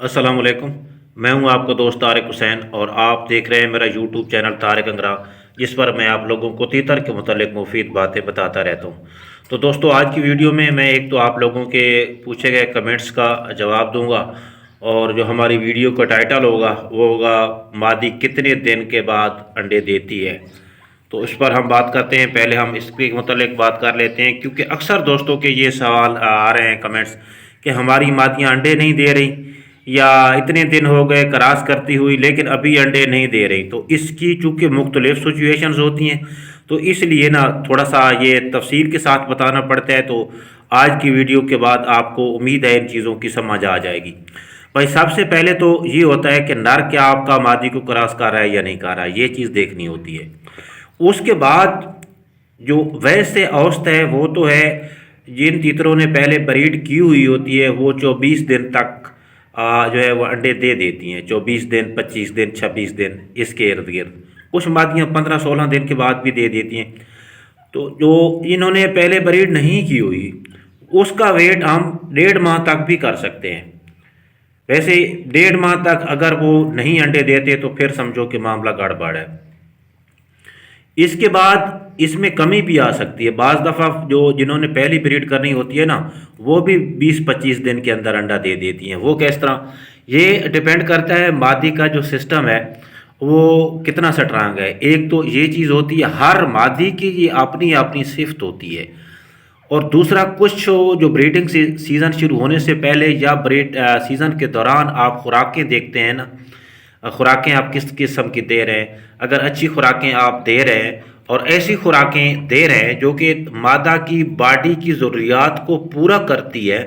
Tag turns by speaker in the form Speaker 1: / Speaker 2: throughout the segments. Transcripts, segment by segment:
Speaker 1: अस्सलाम वालेकुम। मैं हूं आपका दोस्त तारिक हुसैन और आप देख रहे हैं मेरा यूट्यूब चैनल तारिक अंगरा, जिस पर मैं आप लोगों को तीतर के मुतालिक मुफीद बातें बताता रहता हूं। तो दोस्तों, आज की वीडियो में मैं एक तो आप लोगों के पूछे गए कमेंट्स का जवाब दूंगा, और जो हमारी वीडियो का टाइटल होगा वो होगा मादी कितने दिन के बाद अंडे देती है। तो इस पर हम बात करते हैं। पहले हम इसके मुतालिक बात कर लेते हैं, क्योंकि अक्सर दोस्तों के ये सवाल आ रहे हैं कमेंट्स कि हमारी मादियाँ अंडे नहीं दे रही, या इतने दिन हो गए क्रॉस करती हुई लेकिन अभी अंडे नहीं दे रही। तो इसकी चूँकि मुख्तलिफ सिचुएशंस होती हैं, तो इसलिए ना थोड़ा सा ये तफसील के साथ बताना पड़ता है। तो आज की वीडियो के बाद आपको उम्मीद है इन चीज़ों की समझ आ जाएगी। भाई, सबसे पहले तो ये होता है कि नर क्या आपका मादी को क्रॉस कर रहा है या नहीं कर रहा है, ये चीज़ देखनी होती है। उसके बाद जो वैसे औसत है वो तो है, जिन तीतरों ने पहले ब्रीड की हुई होती है वो 24 दिन तक जो है वो अंडे दे देती हैं। 24 दिन, 25 दिन, 26 दिन, इसके इर्द गिर्द। कुछ मादियाँ 15-16 दिन के बाद भी दे देती हैं। तो जो इन्होंने पहले ब्रीड नहीं की हुई, उसका वेट हम 1.5 माह तक भी कर सकते हैं। वैसे 1.5 माह तक अगर वो नहीं अंडे देते तो फिर समझो कि मामला गड़बड़ है। इसके बाद इसमें कमी भी आ सकती है। बाज़ दफ़ा जो जिन्होंने पहली ब्रीड करनी होती है ना, वो भी 20-25 दिन के अंदर अंडा दे देती हैं। वो किस तरह, ये डिपेंड करता है मादी का जो सिस्टम है वो कितना स्ट्रांग है। एक तो ये चीज़ होती है, हर मादी की ये अपनी अपनी सिफ्त होती है। और दूसरा, कुछ जो ब्रीडिंग सीज़न शुरू होने से पहले या ब्रीड सीज़न के दौरान आप खुराकें देखते हैं ना, खुराकें आप किस किस्म की दे रहे हैं। अगर अच्छी खुराकें आप दे रहे हैं और ऐसी खुराकें दे रहे हैं जो कि मादा की बॉडी की ज़रूरियात को पूरा करती है,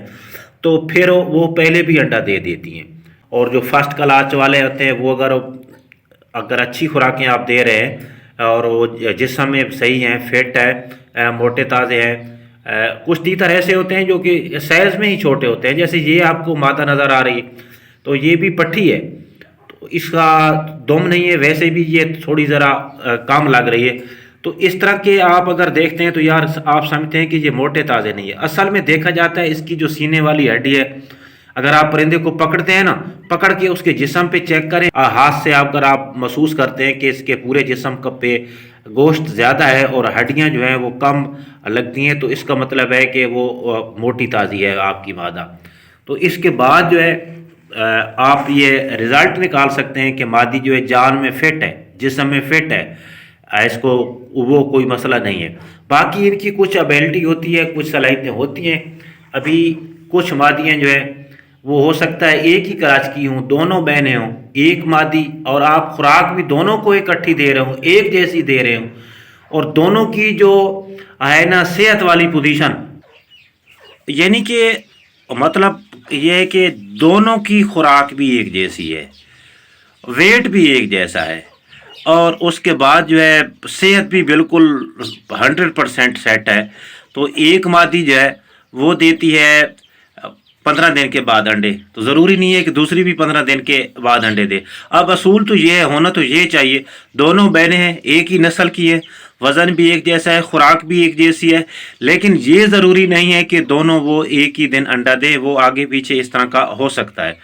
Speaker 1: तो फिर वो पहले भी अंडा दे देती हैं। और जो फर्स्ट क्लास वाले होते हैं वो अगर अच्छी खुराकें आप दे रहे हैं और वो जिस्म में सही हैं, फिट है, मोटे ताज़े हैं। कुछ तीतर ऐसे होते हैं जो कि साइज़ में ही छोटे होते हैं, जैसे ये आपको मादा नज़र आ रही, तो ये भी पट्टी है, तो इसका दम नहीं है, वैसे भी ये थोड़ी ज़रा कम लग रही है। तो इस तरह के आप अगर देखते हैं तो यार आप समझते हैं कि ये मोटे ताज़े नहीं है। असल में देखा जाता है इसकी जो सीने वाली हड्डी है, अगर आप परिंदे को पकड़ते हैं ना, पकड़ के उसके जिस्म पे चेक करें, हाथ से अगर आप महसूस करते हैं कि इसके पूरे जिस्म पे गोश्त ज़्यादा है और हड्डियां जो हैं वो कम लगती हैं, तो इसका मतलब है कि वो मोटी ताज़ी है आपकी मादा। तो इसके बाद जो है आप ये रिज़ल्ट निकाल सकते हैं कि मादी जो है जान में फिट है, जिस्म में फिट है, इसको वो कोई मसला नहीं है। बाकी इनकी कुछ एबिलिटी होती है, कुछ सलाहियतें होती हैं। अभी कुछ मादियाँ जो है वो हो सकता है एक ही कराच की हों, दोनों बहनें हों, एक मादी, और आप खुराक भी दोनों को इकट्ठी दे रहे हों, एक जैसी दे रहे हों, और दोनों की जो है ना सेहत वाली पोजीशन, यानी कि मतलब ये है कि दोनों की खुराक भी एक जैसी है, वेट भी एक जैसा है, और उसके बाद जो है सेहत भी बिल्कुल 100% सेट है। तो एक मादी जो है वो देती है 15 दिन के बाद अंडे, तो ज़रूरी नहीं है कि दूसरी भी 15 दिन के बाद अंडे दे। अब असूल तो ये है, होना तो ये चाहिए, दोनों बहनें हैं, एक ही नस्ल की है, वज़न भी एक जैसा है, खुराक भी एक जैसी है, लेकिन ये ज़रूरी नहीं है कि दोनों वो एक ही दिन अंडा दे, वो आगे पीछे इस तरह का हो सकता है।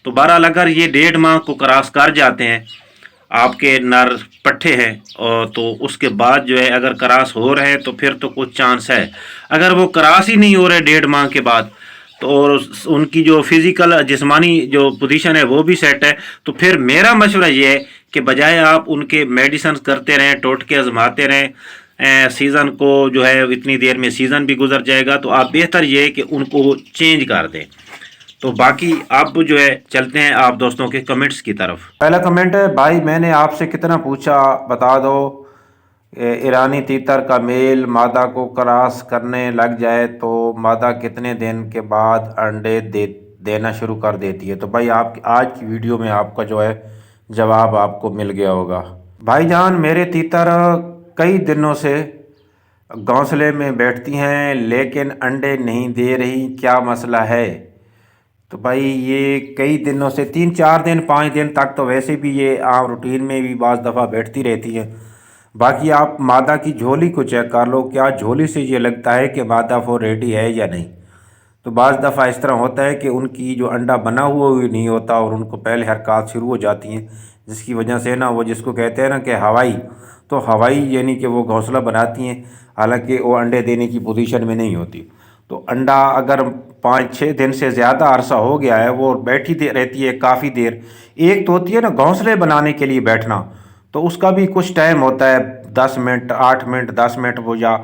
Speaker 1: तो बहरहाल अगर ये 1.5 माह को क्रॉस कर जाते हैं, आपके नर पट्ठे हैं, और तो उसके बाद जो है अगर क्रॉस हो रहे हैं तो फिर तो कुछ चांस है। अगर वो क्रॉस ही नहीं हो रहे 1.5 माह के बाद, तो उनकी जो फिज़िकल जिस्मानी जो पोजीशन है वो भी सेट है, तो फिर मेरा मशवरा ये है कि बजाय आप उनके मेडिसिन करते रहें, टोटके आजमाते रहें, सीज़न को जो है इतनी देर में सीज़न भी गुजर जाएगा, तो आप बेहतर ये है कि उनको चेंज कर दें। तो बाकी आप जो है चलते हैं आप दोस्तों के कमेंट्स की तरफ। पहला कमेंट है, भाई मैंने आपसे कितना पूछा बता दो, ईरानी तीतर का मेल मादा को क्रॉस करने लग जाए तो मादा कितने दिन के बाद अंडे देना शुरू कर देती है। तो भाई आप आज की वीडियो में आपका जो है जवाब आपको मिल गया होगा। भाईजान, मेरे तीतर कई दिनों से घोंसले में बैठती हैं लेकिन अंडे नहीं दे रही, क्या मसला है। तो भाई ये कई दिनों से 3-4 दिन 5 दिन तक तो वैसे भी ये आम रूटीन में भी बाज़ दफ़ा बैठती रहती हैं। बाकी आप मादा की झोली को चेक कर लो, क्या झोली से ये लगता है कि मादा वो रेडी है या नहीं।
Speaker 2: تو بعض دفعہ اس طرح ہوتا ہے کہ ان کی جو انڈا بنا ہوا بھی نہیں ہوتا اور ان کو پہلے حرکات شروع ہو جاتی ہیں، جس کی وجہ سے نا وہ جس کو کہتے ہیں نا کہ ہوائی، تو ہوائی یعنی کہ وہ گھونسلہ بناتی ہیں، حالانکہ وہ انڈے دینے کی پوزیشن میں نہیں ہوتی۔ تو انڈا اگر 5-6 دن سے زیادہ عرصہ ہو گیا ہے، وہ بیٹھی رہتی ہے کافی دیر۔ ایک تو ہوتی ہے نا گھونسلے بنانے کے لیے بیٹھنا، تو اس کا بھی کچھ ٹائم ہوتا ہے، 10 منٹ، 8 منٹ، 10 منٹ ہو جا،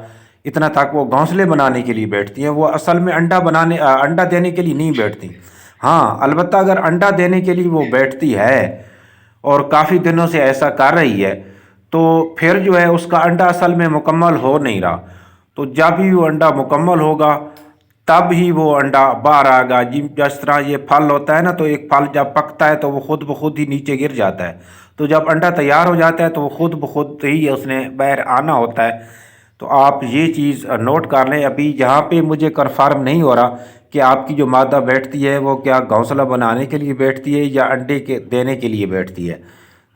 Speaker 2: اتنا تک وہ گھونسلے بنانے کے لیے بیٹھتی ہیں۔ وہ اصل میں انڈا دینے کے لیے نہیں بیٹھتی۔ ہاں البتہ اگر انڈا دینے کے لیے وہ بیٹھتی ہے اور کافی دنوں سے ایسا کر رہی ہے، تو پھر جو ہے اس کا انڈا اصل میں مکمل ہو نہیں رہا۔ تو جب ہی وہ انڈا مکمل ہوگا تب ہی وہ انڈا باہر آئے گا۔ جس طرح یہ پھل ہوتا ہے نا، تو ایک پھل جب پکتا ہے تو وہ خود بخود ہی نیچے گر جاتا ہے، تو جب انڈا تیار ہو جاتا ہے تو وہ خود بخود ہی اس نے باہر آنا ہوتا ہے۔ تو آپ یہ چیز نوٹ کر لیں۔ ابھی یہاں پہ مجھے کنفرم نہیں ہو رہا کہ آپ کی جو مادہ بیٹھتی ہے وہ کیا گھونسلہ بنانے کے لیے بیٹھتی ہے یا انڈے کے دینے کے لیے بیٹھتی ہے۔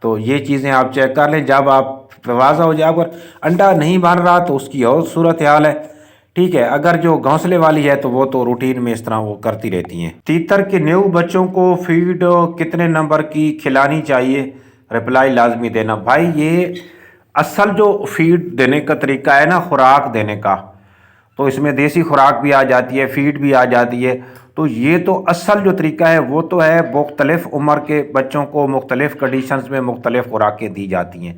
Speaker 2: تو یہ چیزیں آپ چیک کر لیں۔ جب آپ واضح ہو جائے، اگر انڈا نہیں بن رہا تو اس کی اور صورتحال ہے، ٹھیک ہے۔ اگر جو گھونسلے والی ہے تو وہ تو روٹین میں اس طرح وہ کرتی رہتی ہیں۔ تیتر کے نیو بچوں کو فیڈ کتنے نمبر کی کھلانی چاہیے؟ رپلائی لازمی دینا۔ بھائی یہ اصل جو فیڈ دینے کا طریقہ ہے نا، خوراک دینے کا، تو اس میں دیسی خوراک بھی آ جاتی ہے، فیڈ بھی آ جاتی ہے۔ تو یہ تو اصل جو طریقہ ہے وہ تو ہے مختلف عمر کے بچوں کو مختلف کنڈیشنز میں مختلف خوراکیں دی جاتی ہیں۔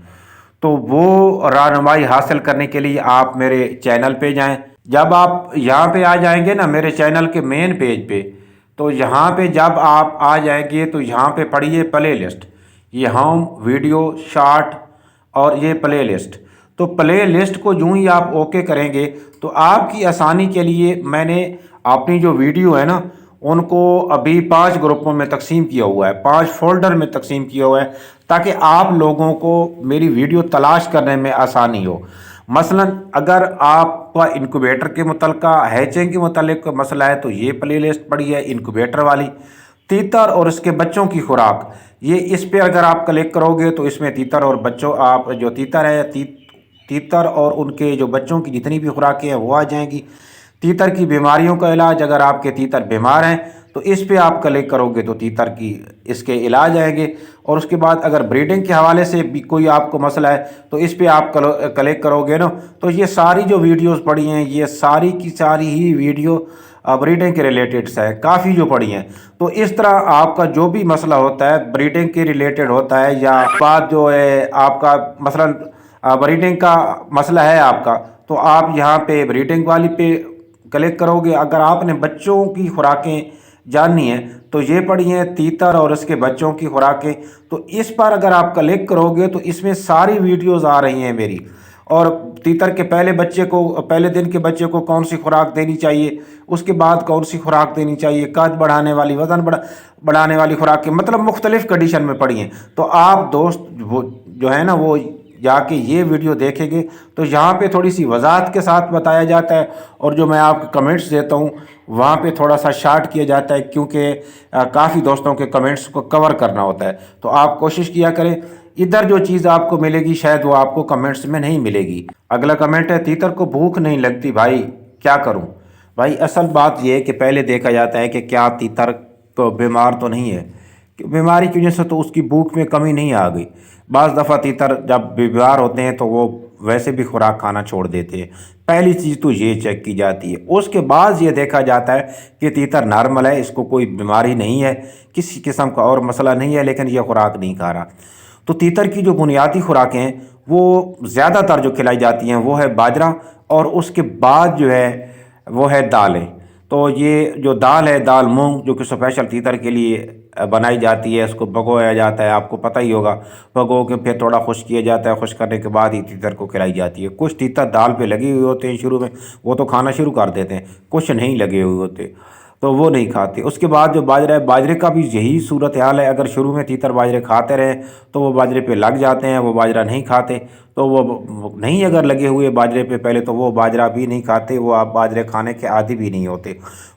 Speaker 2: تو وہ رہنمائی حاصل کرنے کے لیے آپ میرے چینل پہ جائیں۔ جب آپ یہاں پہ آ جائیں گے نا میرے چینل کے مین پیج پہ، تو یہاں پہ جب آپ آ جائیں گے تو یہاں پہ پڑھیے پلے لسٹ، یہ ہوم، ویڈیو، شارٹ اور یہ پلے لسٹ۔ تو پلے لسٹ کو یوں ہی آپ اوکے کریں گے تو آپ کی آسانی کے لیے میں نے اپنی جو ویڈیو ہے نا ان کو ابھی 5 گروپوں میں تقسیم کیا ہوا ہے، 5 فولڈر میں تقسیم کیا ہوا ہے، تاکہ آپ لوگوں کو میری ویڈیو تلاش کرنے میں آسانی ہو۔ مثلا اگر آپ کا انکوبیٹر کے متعلقہ، ہیچنگ کے متعلق مسئلہ ہے تو یہ پلے لسٹ پڑی ہے انکوبیٹر والی۔ تیتر اور اس کے بچوں کی خوراک، یہ اس پہ اگر آپ کلک کرو گے تو اس میں تیتر اور بچوں، آپ جو تیتر ہے، تیتر اور ان کے جو بچوں کی جتنی بھی خوراکیں ہیں وہ آ جائیں گی۔ تیتر کی بیماریوں کا علاج، اگر آپ کے تیتر بیمار ہیں تو اس پہ آپ کلک کرو گے تو تیتر کی اس کے علاج آئیں گے۔ اور اس کے بعد اگر بریڈنگ کے حوالے سے بھی کوئی آپ کو مسئلہ ہے تو اس پہ آپ کلک کرو گے نا، تو یہ ساری جو ویڈیوز پڑی ہیں یہ ساری کی ساری ہی ویڈیو بریڈنگ کے ریلیٹڈس ہے، کافی جو پڑی ہیں۔ تو اس طرح آپ کا جو بھی مسئلہ ہوتا ہے بریڈنگ کے ریلیٹڈ ہوتا ہے، یا بات جو ہے آپ کا مثلا بریڈنگ کا مسئلہ ہے آپ کا، تو آپ یہاں پہ بریڈنگ والی پہ کلک کرو گے۔ اگر آپ نے بچوں کی خوراکیں جاننی ہیں تو یہ پڑھی ہیں تیتر اور اس کے بچوں کی خوراکیں، تو اس پر اگر آپ کلک کرو گے تو اس میں ساری ویڈیوز آ رہی ہیں میری۔ اور تیتر کے پہلے دن کے بچے کو کون سی خوراک دینی چاہیے، اس کے بعد کون سی خوراک دینی چاہیے، قد بڑھانے والی، وزن بڑھانے والی خوراکیں، مطلب مختلف کنڈیشن میں پڑھی ہیں۔ تو آپ دوست وہ جو ہے نا وہ جا کے یہ ویڈیو دیکھیں گے تو یہاں پہ تھوڑی سی وضاحت کے ساتھ بتایا جاتا ہے، اور جو میں آپ کو کمنٹس دیتا ہوں وہاں پہ تھوڑا سا شارٹ کیا جاتا ہے، کیونکہ کافی دوستوں کے کمنٹس کو کور کرنا ہوتا ہے۔ تو آپ کوشش کیا کریں، ادھر جو چیز آپ کو ملے گی شاید وہ آپ کو کمنٹس میں نہیں ملے گی۔ اگلا کمنٹ ہے، تیتر کو بھوک نہیں لگتی بھائی کیا کروں؟ بھائی اصل بات یہ ہے کہ پہلے دیکھا جاتا ہے کہ کیا تیتر کو بیمار تو نہیں ہے، بیماری کی وجہ سے تو اس کی بھوک میں کمی نہیں آ گئی۔ بعض دفعہ تیتر جب بیمار ہوتے ہیں تو وہ ویسے بھی خوراک کھانا چھوڑ دیتے ہیں، پہلی چیز تو یہ چیک کی جاتی ہے۔ اس کے بعد یہ دیکھا جاتا ہے کہ تیتر نارمل ہے، اس کو کوئی بیماری نہیں ہے، کسی قسم کا اور مسئلہ نہیں ہے، لیکن یہ خوراک نہیں کھا رہا۔ تو تیتر کی جو بنیادی خوراکیں ہیں وہ زیادہ تر جو کھلائی جاتی ہیں وہ ہے باجرہ، اور اس کے بعد جو ہے وہ ہے دالیں۔ تو یہ جو دال ہے، دال مونگ، جو کہ اسپیشل تیتر کے لیے بنائی جاتی ہے، اس کو بھگویا جاتا ہے، آپ کو پتہ ہی ہوگا، بھگو کے پھر تھوڑا خشک کیا جاتا ہے، خشک کرنے کے بعد ہی تیتر کو کھلائی جاتی ہے۔ کچھ تیتر دال پہ لگے ہوئے ہوتے ہیں شروع میں، وہ تو کھانا شروع کر دیتے ہیں، کچھ نہیں لگے ہوئے ہوتے تو وہ نہیں کھاتے۔ اس کے بعد جو باجرہ ہے، باجرے کا بھی یہی صورتحال ہے، اگر شروع میں تیتر باجرے کھاتے رہیں تو وہ باجرے پہ لگ جاتے ہیں، وہ باجرہ نہیں کھاتے۔ تو وہ نہیں اگر لگے ہوئے باجرے پہ پہلے تو وہ باجرہ بھی نہیں کھاتے، وہ آپ باجرے کھانے کے عادی بھی نہیں ہوتے۔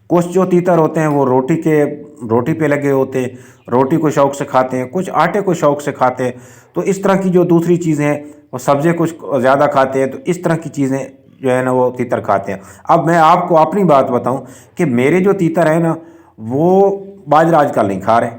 Speaker 2: کچھ جو تیتر ہوتے ہیں وہ روٹی پہ لگے ہوتے ہیں، روٹی کو شوق سے کھاتے ہیں، کچھ آٹے کو شوق سے کھاتے ہیں۔ تو اس طرح کی جو دوسری چیزیں ہیں، وہ سبزی کچھ زیادہ کھاتے ہیں، تو اس طرح کی چیزیں जो है ना वो तीतर खाते हैं। अब मैं आपको अपनी बात बताऊं कि मेरे जो तीतर हैं ना वो बाजरा आजकल नहीं खा रहे।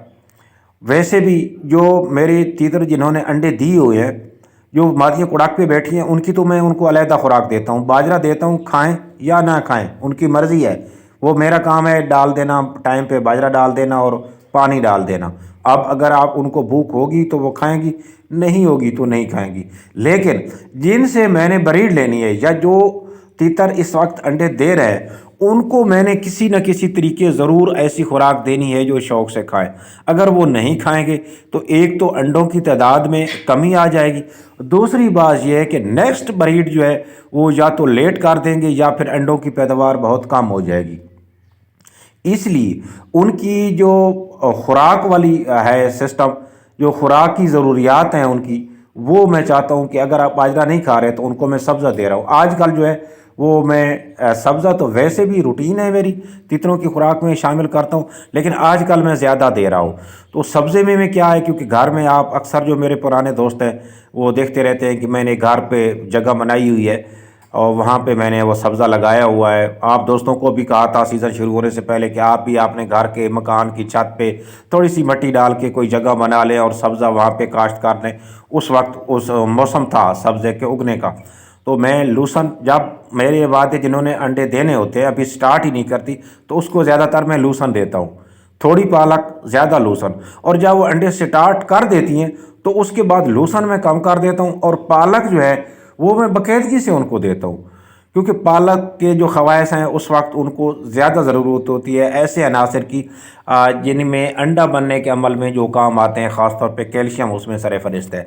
Speaker 2: वैसे भी जो मेरे तीतर जिन्होंने अंडे दिए हुए हैं, जो मादियाँ कुड़ाक पे बैठी हैं, उनकी तो मैं उनको अलहदा खुराक देता हूँ, बाजरा देता हूँ, खाएं या ना खाएं उनकी मर्ज़ी है। वो मेरा काम है डाल देना, टाइम पे बाजरा डाल देना और पानी डाल देना। अब अगर आप उनको भूख होगी तो वो खाएंगी, नहीं होगी तो नहीं खाएंगी। लेकिन जिनसे मैंने ब्रीड लेनी है या जो तीतर इस वक्त अंडे दे रहे हैं, उनको मैंने किसी न किसी तरीके ज़रूर ऐसी खुराक देनी है जो शौक़ से खाएं। अगर वो नहीं खाएंगे तो एक तो अंडों की तादाद में कमी आ जाएगी, दूसरी बात यह है कि नेक्स्ट ब्रीड जो है वो या तो लेट कर देंगे या फिर अंडों की पैदावार बहुत कम हो जाएगी। इसलिए उनकी जो खुराक वाली है सिस्टम, जो खुराक की ज़रूरियात हैं उनकी, वो मैं चाहता हूँ कि अगर आप बाजरा नहीं खा रहे तो उनको मैं सब्ज़ा दे रहा हूँ। आजकल जो है वो मैं सब्ज़ा तो वैसे भी रूटीन है मेरी, तीतरों की खुराक में शामिल करता हूँ, लेकिन आजकल मैं ज़्यादा दे रहा हूँ। तो सब्ज़े में क्या है, क्योंकि घर में आप अक्सर जो मेरे पुराने दोस्त हैं वो देखते रहते हैं कि मैंने घर पे जगह बनाई हुई है और वहाँ पे मैंने वो सब्ज़ा लगाया हुआ है। आप दोस्तों को भी कहा था सीज़न शुरू होने से पहले कि आप भी अपने घर के मकान की छत पे थोड़ी सी मिट्टी डाल के कोई जगह बना लें और सब्ज़ा वहाँ पे काश्त कर लें। उस वक्त उस मौसम था सब्ज़े के उगने का, तो मैं लूसन, जब मेरे वादे जिन्होंने अंडे देने होते हैं अभी स्टार्ट ही नहीं करती, तो उसको ज़्यादातर मैं लूसन देता हूँ, थोड़ी पालक ज़्यादा लूसन। और जब वो अंडे स्टार्ट कर देती हैं तो उसके बाद लूसन मैं कम कर देता हूँ और पालक जो है वो मैं बाकायदगी से उनको देता हूँ, क्योंकि पालक के जो ख़वाइस हैं उस वक्त उनको ज़्यादा ज़रूरत होती है ऐसे अनासर की जिनमें अंडा बनने के अमल में जो काम आते हैं, ख़ास तौर पे कैल्शियम उसमें सरफ़हरिस्त है।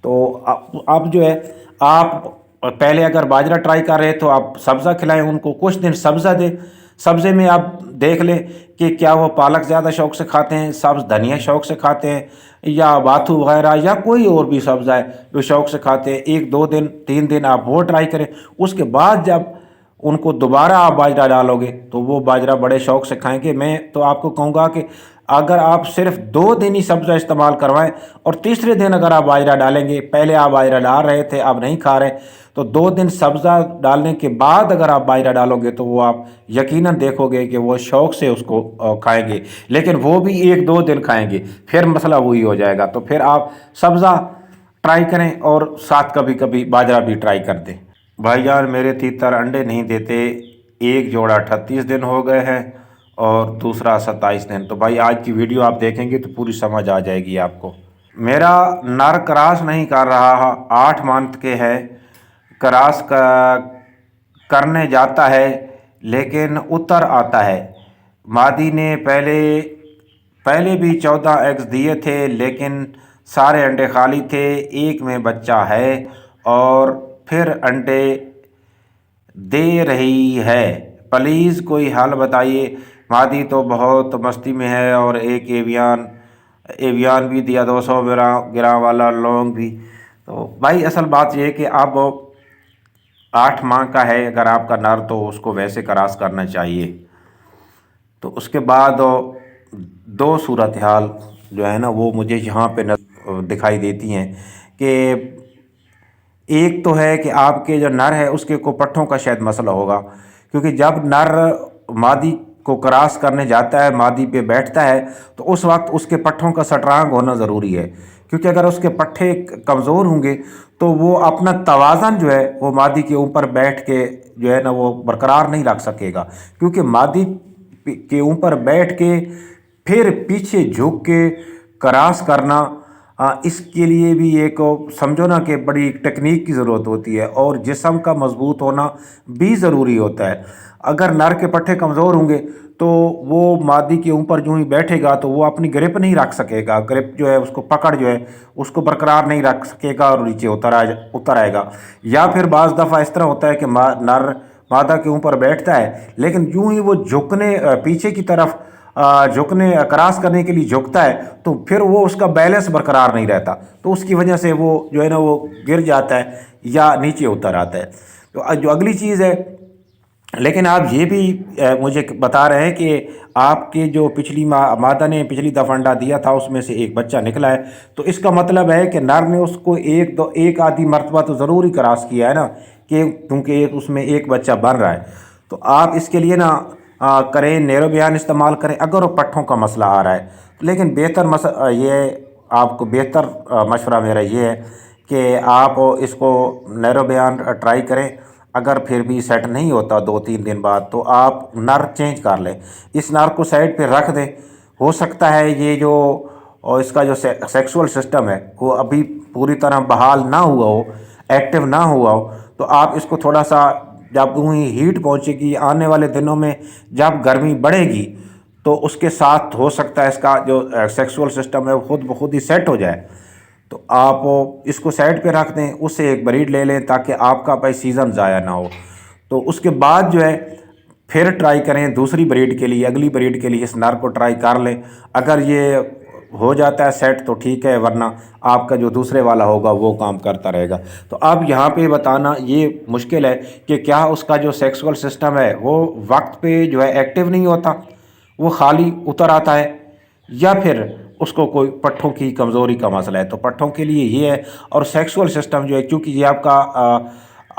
Speaker 2: तो अब जो है आप पहले अगर बाजरा ट्राई कर रहे हैं तो आप सब्ज़ा खिलाएं उनको, कुछ दिन सब्ज़ा दें। सब्ज़े में आप देख लें कि क्या वो पालक ज़्यादा शौक़ से खाते हैं, सब्ज़ धनिया शौक़ से खाते हैं, या बाथू वगैरह या कोई और भी सब्ज़ा है जो शौक़ से खाते हैं। 1-2 दिन 3 दिन आप वो ट्राई करें, उसके बाद जब उनको दोबारा आप बाजरा डालोगे तो वो बाजरा बड़े शौक़ से खाएंगे। मैं तो आपको कहूँगा कि अगर आप सिर्फ 2 दिन ही सब्ज़ा इस्तेमाल करवाएं और तीसरे दिन अगर आप बाजरा डालेंगे, पहले आप बाजरा डाल रहे थे अब नहीं खा रहे, तो 2 दिन सब्ज़ा डालने के बाद अगर आप बाजरा डालोगे तो वो आप यकीनन देखोगे कि वो शौक़ से उसको खाएंगे। लेकिन वो भी 1-2 दिन खाएंगे, फिर मसला वही हो जाएगा। तो फिर आप सब्ज़ा ट्राई करें और साथ कभी कभी बाजरा भी ट्राई कर दें। भाईजान, मेरे तीतर अंडे नहीं देते, एक जोड़ा 38 दिन हो गए हैं और दूसरा 27 दिन। तो भाई आज की वीडियो आप देखेंगे तो पूरी समझ आ जाएगी आपको। मेरा नर क्रॉस नहीं कर रहा, 8 मंथ के है, क्रॉस करने जाता है लेकिन उतर आता है। मादी ने पहले भी 14 एग्स दिए थे लेकिन सारे अंडे खाली थे, एक में बच्चा है और फिर अंडे दे रही है। प्लीज़ कोई हल बताइए। मादी तो बहुत मस्ती में है और एक एवियन भी दिया 200 ग्राम वाला लौंग भी। तो भाई असल बात यह है कि आप 8 माह का है अगर आपका नर, तो उसको वैसे क्रॉस करना चाहिए। तो उसके बाद 2 सूरत हाल जो है ना वो मुझे यहाँ पे दिखाई देती हैं कि एक तो है कि आपके जो नर है उसके को पट्ठों का शायद मसला होगा, क्योंकि जब नर मादी को क्रॉस करने जाता है, मादी पे बैठता है, तो उस वक्त उसके पट्ठों का स्ट्रांग होना ज़रूरी है, क्योंकि अगर उसके पट्ठे कमज़ोर होंगे तो वो अपना तवाज़न जो है वो मादी के ऊपर बैठ के जो है ना वो बरकरार नहीं रख सकेगा। क्योंकि मादी के ऊपर बैठ के फिर पीछे झुक के क्रॉस करना, इसके लिए भी एक समझो ना कि बड़ी टेक्निक की ज़रूरत होती है और जिस्म का मजबूत होना भी ज़रूरी होता है। अगर नर के पट्ठे कमज़ोर होंगे तो वो मादी के ऊपर जो ही बैठेगा तो वो अपनी ग्रिप नहीं रख सकेगा, ग्रिप जो है उसको पकड़ जो है उसको बरकरार नहीं रख सकेगा और नीचे उतर आएगा। या फिर बाज़ दफ़ा इस तरह होता है कि नर मादा के ऊपर बैठता है लेकिन यूँ ही वो झुकने पीछे की तरफ झुकने क्रॉस करने के लिए झुकता है तो फिर वो उसका बैलेंस बरकरार नहीं रहता, तो उसकी वजह से वो जो है ना वो गिर जाता है या नीचे उतर आता है। तो जो अगली चीज़ है लेकिन आप ये भी मुझे बता रहे हैं कि आपके जो पिछली मादा ने पिछली दफ़ा अंडा दिया था उसमें से एक बच्चा निकला है, तो इसका मतलब है कि नर ने उसको एक आधी मर्तबा तो ज़रूर ही क्रॉस किया है ना, कि क्योंकि उसमें एक बच्चा बन रहा है। तो आप इसके लिए ना करें, नैरो बयान इस्तेमाल करें अगर वो पट्ठों का मसला आ रहा है। लेकिन ये आपको बेहतर मशवरा मेरा ये है कि आप इसको नैरो बयान ट्राई करें। अगर फिर भी सेट नहीं होता 2-3 दिन बाद, तो आप नर चेंज कर लें, इस नर को साइड पे रख दें। हो सकता है ये जो और इसका जो सेक्सुअल सिस्टम है वो अभी पूरी तरह बहाल ना हुआ हो, एक्टिव ना हुआ हो, तो आप इसको थोड़ा सा, जब वहीं हीट पहुंचेगी आने वाले दिनों में, जब गर्मी बढ़ेगी, तो उसके साथ हो सकता है इसका जो सेक्सुअल सिस्टम है वो खुद ब खुद ही सेट हो जाए। तो आप इसको साइड पे रख दें, उससे एक ब्रीड ले लें ताकि आपका भाई सीज़न ज़ाया ना हो। तो उसके बाद जो है फिर ट्राई करें दूसरी ब्रीड के लिए, अगली ब्रीड के लिए इस नर को ट्राई कर लें। अगर ये हो जाता है सेट तो ठीक है, वरना आपका जो दूसरे वाला होगा वो काम करता रहेगा। तो अब यहाँ पे बताना ये मुश्किल है कि क्या उसका जो सेक्सुअल सिस्टम है वो वक्त पे जो है एक्टिव नहीं होता, वो खाली उतर आता है, या फिर उसको कोई पट्ठों की कमज़ोरी का मसला है। तो पट्ठों के लिए ये है। और सेक्सुअल सिस्टम जो है, क्योंकि ये आपका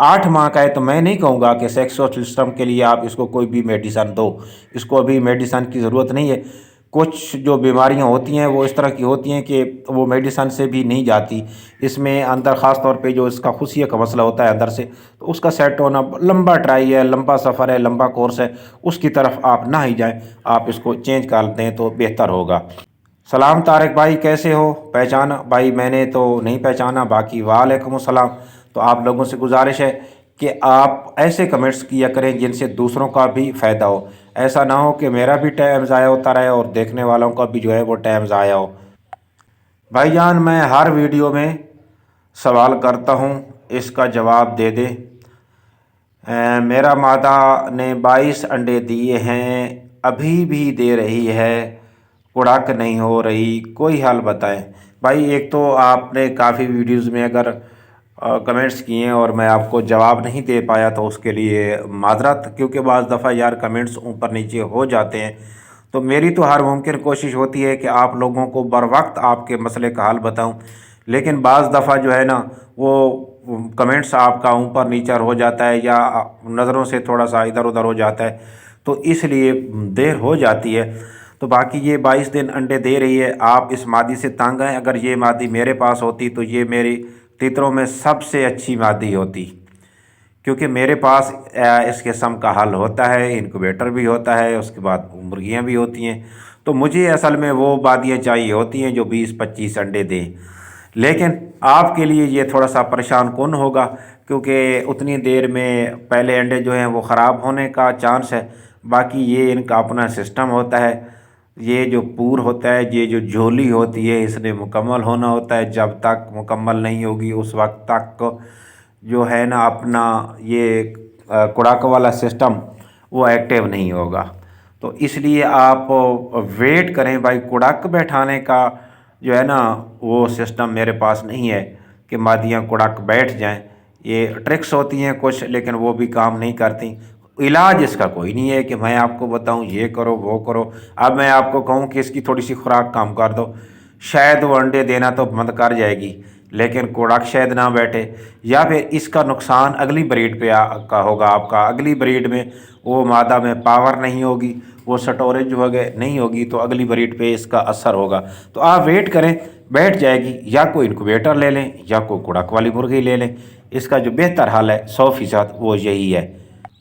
Speaker 2: 8 माह का है, तो मैं नहीं कहूँगा कि सेक्सुअल सिस्टम के लिए आप इसको कोई भी मेडिसन दो। इसको अभी मेडिसन की ज़रूरत नहीं है। कुछ जो बीमारियां होती हैं वो इस तरह की होती हैं कि वो मेडिसन से भी नहीं जाती। इसमें अंदर ख़ास तौर पे जो इसका खुशिया का मसला होता है अंदर से, तो उसका सेट होना लंबा ट्राई है, लंबा सफ़र है, लंबा कोर्स है, उसकी तरफ आप ना ही जाएं। आप इसको चेंज कर दें तो बेहतर होगा। सलाम तारिक भाई, कैसे हो? पहचाना भाई? मैंने तो नहीं पहचाना, बाकी वालेकुम सलाम। तो आप लोगों से गुजारिश है कि आप ऐसे कमेंट्स किया करें जिनसे दूसरों का भी फ़ायदा हो। ऐसा ना हो कि मेरा भी टाइम ज़ाया होता रहे और देखने वालों का भी जो है वो टाइम ज़ाया हो। भाईजान, मैं हर वीडियो में सवाल करता हूँ, इसका जवाब दे दे। मेरा मादा ने 22 अंडे दिए हैं, अभी भी दे रही है, कुड़ाक नहीं हो रही, कोई हल बताएं। भाई, एक तो आपने काफ़ी वीडियोस में अगर कमेंट्स किए और मैं आपको जवाब नहीं दे पाया तो उसके लिए माजरत, क्योंकि बाज़ दफ़ा यार कमेंट्स ऊपर नीचे हो जाते हैं। तो मेरी तो हर मुमकिन कोशिश होती है कि आप लोगों को बर वक्त आपके मसले का हल बताऊं, लेकिन बाज़ दफ़ा जो है ना वो कमेंट्स आपका ऊपर नीचे हो जाता है या नज़रों से थोड़ा सा इधर उधर हो जाता है, तो इसलिए देर हो जाती है। तो बाकी ये 22 दिन अंडे दे रही है। आप इस मादी से तंग हैं। अगर ये मादी मेरे पास होती तो ये मेरी तीतरों में सबसे अच्छी मादी होती, क्योंकि मेरे पास इस किस्म का हल होता है, इनक्यूबेटर भी होता है, उसके बाद मुर्गियाँ भी होती हैं। तो मुझे असल में वो मादियाँ चाहिए होती हैं जो 20-25 अंडे दें। लेकिन आपके लिए ये थोड़ा सा परेशान कौन होगा, क्योंकि उतनी देर में पहले अंडे जो हैं वो ख़राब होने का चांस है। बाकी ये इनका अपना सिस्टम होता है। ये जो पूर होता है, ये जो झोली होती है, इसने मुकम्मल होना होता है। जब तक मुकम्मल नहीं होगी उस वक्त तक जो है ना अपना ये कुड़ाक वाला सिस्टम वो एक्टिव नहीं होगा। तो इसलिए आप वेट करें भाई। कुड़ाक बैठाने का जो है ना वो सिस्टम मेरे पास नहीं है कि मादियाँ कुड़ाक बैठ जाएं। ये ट्रिक्स होती हैं कुछ, लेकिन वो भी काम नहीं करती। इलाज इसका कोई नहीं है कि मैं आपको बताऊं ये करो वो करो। अब मैं आपको कहूं कि इसकी थोड़ी सी खुराक कम कर दो, शायद वो अंडे देना तो बंद कर जाएगी, लेकिन कुड़ाक शायद ना बैठे। या फिर इसका नुकसान अगली ब्रीड पे का होगा आपका। अगली ब्रीड में वो मादा में पावर नहीं होगी, वो स्टोरेज वगैरह नहीं होगी, तो अगली ब्रीड पे इसका असर होगा। तो आप वेट करें, बैठ जाएगी। या कोई इनक्यूबेटर ले लें या कोई कुड़ाक वाली मुर्गी ले लें। इसका जो बेहतर हल है 100% वो यही है।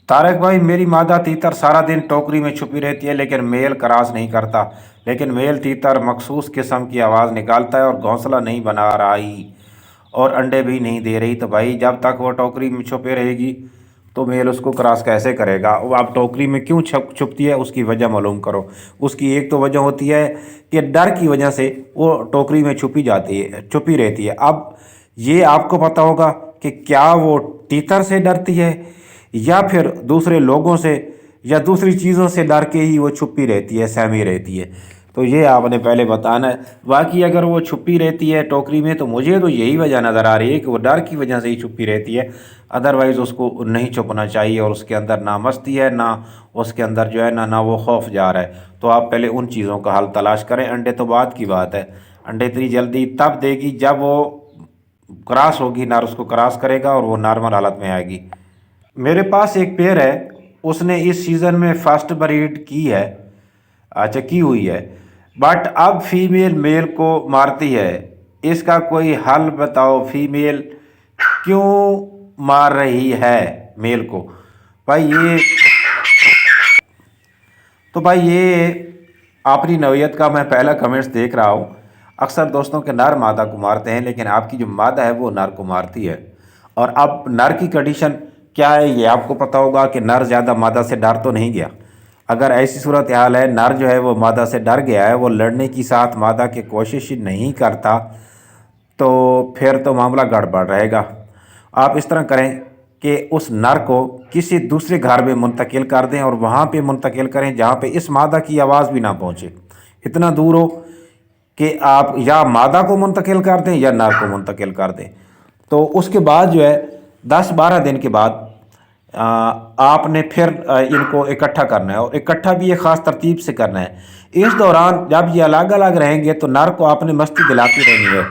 Speaker 2: तारक भाई, मेरी मादा तीतर सारा दिन टोकरी में छुपी रहती है, लेकिन मेल क्रॉस नहीं करता। लेकिन मेल तीतर मखसूस किस्म की आवाज़ निकालता है और घोंसला नहीं बना रही और अंडे भी नहीं दे रही। तो भाई, जब तक वो टोकरी में छुपे रहेगी तो मेल उसको क्रॉस कैसे करेगा? वो आप टोकरी में क्यों छुपती है उसकी वजह मालूम करो। उसकी एक तो वजह होती है कि डर की वजह से वो टोकरी में छुपी रहती है। अब ये आपको पता होगा कि क्या वो तीतर से डरती है या फिर दूसरे लोगों से या दूसरी चीज़ों से डर के ही वो छुपी रहती है, सहमी रहती है। تو یہ آپ نے پہلے بتانا ہے۔ باقی اگر وہ چھپی رہتی ہے ٹوکری میں تو مجھے تو یہی وجہ نظر آ رہی ہے کہ وہ ڈر کی وجہ سے ہی چھپی رہتی ہے، ادروائز اس کو نہیں چھپنا چاہیے، اور اس کے اندر نہ مستی ہے، نہ اس کے اندر جو ہے نہ وہ خوف جا رہا ہے۔ تو آپ پہلے ان چیزوں کا حل تلاش کریں۔ انڈے تو بعد کی بات ہے، انڈے اتنی جلدی تب دے گی جب وہ کراس ہوگی، نر اس کو کراس کرے گا اور وہ نارمل حالت میں آئے گی۔ میرے پاس ایک پیر ہے، اس نے اس سیزن میں فرسٹ بریڈ کی ہے، اچھا کی ہوئی ہے، بٹ اب فیمیل میل کو مارتی ہے۔ اس کا کوئی حل بتاؤ، فیمیل کیوں مار رہی ہے میل کو؟ بھائی یہ اپنی نوعیت کا میں پہلا کمنٹس دیکھ رہا ہوں۔ اکثر دوستوں کے نر مادہ کو مارتے ہیں، لیکن آپ کی جو مادہ ہے وہ نر کو مارتی ہے۔ اور اب نر کی کنڈیشن کیا ہے یہ آپ کو پتہ ہوگا کہ نر زیادہ مادہ سے ڈر تو نہیں گیا۔ اگر ایسی صورتحال ہے نر جو ہے وہ مادہ سے ڈر گیا ہے، وہ لڑنے کی ساتھ مادہ کی کوشش نہیں کرتا، تو پھر تو معاملہ گڑبڑ رہے گا۔ آپ اس طرح کریں کہ اس نر کو کسی دوسرے گھر میں منتقل کر دیں، اور وہاں پہ منتقل کریں جہاں پہ اس مادہ کی آواز بھی نہ پہنچے، اتنا دور ہو کہ آپ یا مادہ کو منتقل کر دیں یا نر کو منتقل کر دیں۔ تو اس کے بعد جو ہے 10-12 دن کے بعد آپ نے پھر ان کو اکٹھا کرنا ہے، اور اکٹھا بھی ایک خاص ترتیب سے کرنا ہے۔ اس دوران جب یہ الگ الگ رہیں گے تو نر کو آپ نے مستی دلاتی رہنی ہے،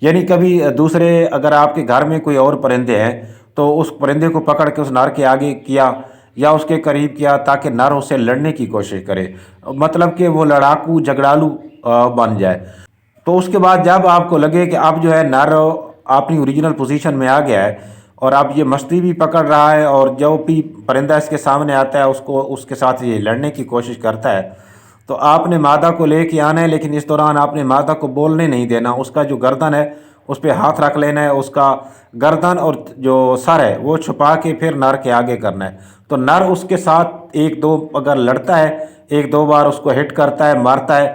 Speaker 2: یعنی کبھی دوسرے اگر آپ کے گھر میں کوئی اور پرندے ہیں تو اس پرندے کو پکڑ کے اس نر کے آگے کیا یا اس کے قریب کیا، تاکہ نر اسے لڑنے کی کوشش کرے، مطلب کہ وہ لڑاکو جھگڑالو بن جائے۔ تو اس کے بعد جب آپ کو لگے کہ اب جو ہے نر اپنی اوریجنل پوزیشن میں آ گیا ہے اور اب یہ مستی بھی پکڑ رہا ہے، اور جو بھی پرندہ اس کے سامنے آتا ہے اس کے ساتھ یہ لڑنے کی کوشش کرتا ہے، تو آپ نے مادہ کو لے کے آنا ہے، لیکن اس دوران آپ نے مادہ کو بولنے نہیں دینا۔ اس کا جو گردن ہے اس پہ ہاتھ رکھ لینا ہے، اس کا گردن اور جو سر ہے وہ چھپا کے پھر نر کے آگے کرنا ہے۔ تو نر اس کے ساتھ 1-2 اگر لڑتا ہے، 1-2 بار اس کو ہٹ کرتا ہے، مارتا ہے،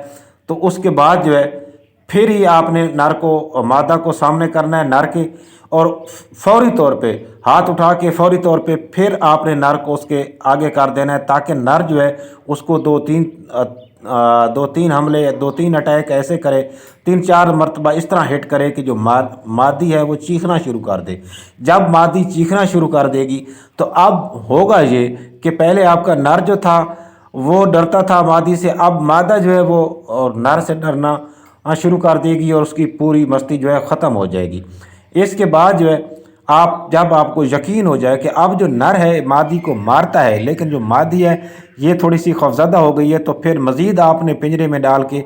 Speaker 2: تو اس کے بعد جو ہے پھر ہی آپ نے نر کو مادہ کو سامنے کرنا ہے نر کے، اور فوری طور پہ ہاتھ اٹھا کے فوری طور پہ پھر آپ نے نر کو اس کے آگے کر دینا ہے، تاکہ نر جو ہے اس کو 2-3 حملے 2-3 اٹیک ایسے کرے، 3-4 مرتبہ اس طرح ہٹ کرے کہ جو مادی ہے وہ چیخنا شروع کر دے۔ جب مادی چیخنا شروع کر دے گی تو اب ہوگا یہ کہ پہلے آپ کا نر جو تھا وہ ڈرتا تھا مادی سے، اب مادہ جو ہے وہ اور نر سے ڈرنا شروع کر دے گی، اور اس کی پوری مستی جو ہے ختم ہو جائے گی۔ اس کے بعد جو ہے جب آپ کو یقین ہو جائے کہ اب جو نر ہے مادی کو مارتا ہے، لیکن جو مادی ہے یہ تھوڑی سی خوفزدہ ہو گئی ہے، تو پھر مزید آپ نے پنجرے میں ڈال کے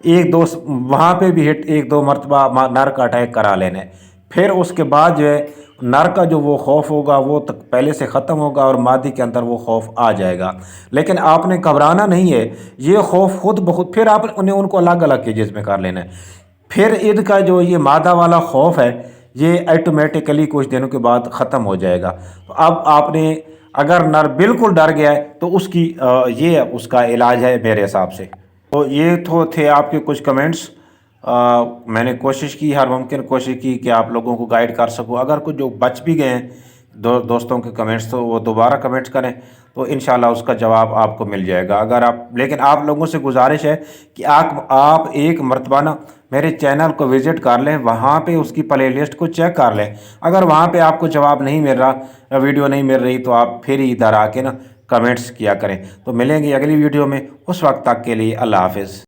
Speaker 2: 1-2 وہاں پہ بھی 1-2 مرتبہ نر کا اٹیک کرا لینا ہے۔ پھر اس کے بعد جو ہے نر کا جو وہ خوف ہوگا وہ پہلے سے ختم ہوگا، اور مادی کے اندر وہ خوف آ جائے گا۔ لیکن آپ نے گھبرانا نہیں ہے، یہ خوف خود بخود پھر آپ نے ان کو الگ الگ کیجز میں کر لینا ہے۔ پھر ان کا جو یہ مادہ والا خوف ہے یہ آٹومیٹیکلی کچھ دنوں کے بعد ختم ہو جائے گا۔ تو اب آپ نے اگر نر بالکل ڈر گیا ہے تو یہ اس کا علاج ہے میرے حساب سے۔ تو یہ تھے آپ کے کچھ کمنٹس۔ میں نے کوشش کی، ہر ممکن کوشش کی کہ آپ لوگوں کو گائیڈ کر سکوں۔ اگر کچھ جو بچ بھی گئے ہیں دوستوں کے کمنٹس تو وہ دوبارہ کمنٹس کریں، تو انشاءاللہ اس کا جواب آپ کو مل جائے گا۔ لیکن آپ لوگوں سے گزارش ہے کہ آپ ایک مرتبہ نا میرے چینل کو وزٹ کر لیں، وہاں پہ اس کی پلے لسٹ کو چیک کر لیں۔ اگر وہاں پہ آپ کو جواب نہیں مل رہا، ویڈیو نہیں مل رہی، تو آپ پھر ادھر آ کے نا کمنٹس کیا کریں۔ تو ملیں گے اگلی ویڈیو میں، اس وقت تک کے لیے اللہ حافظ۔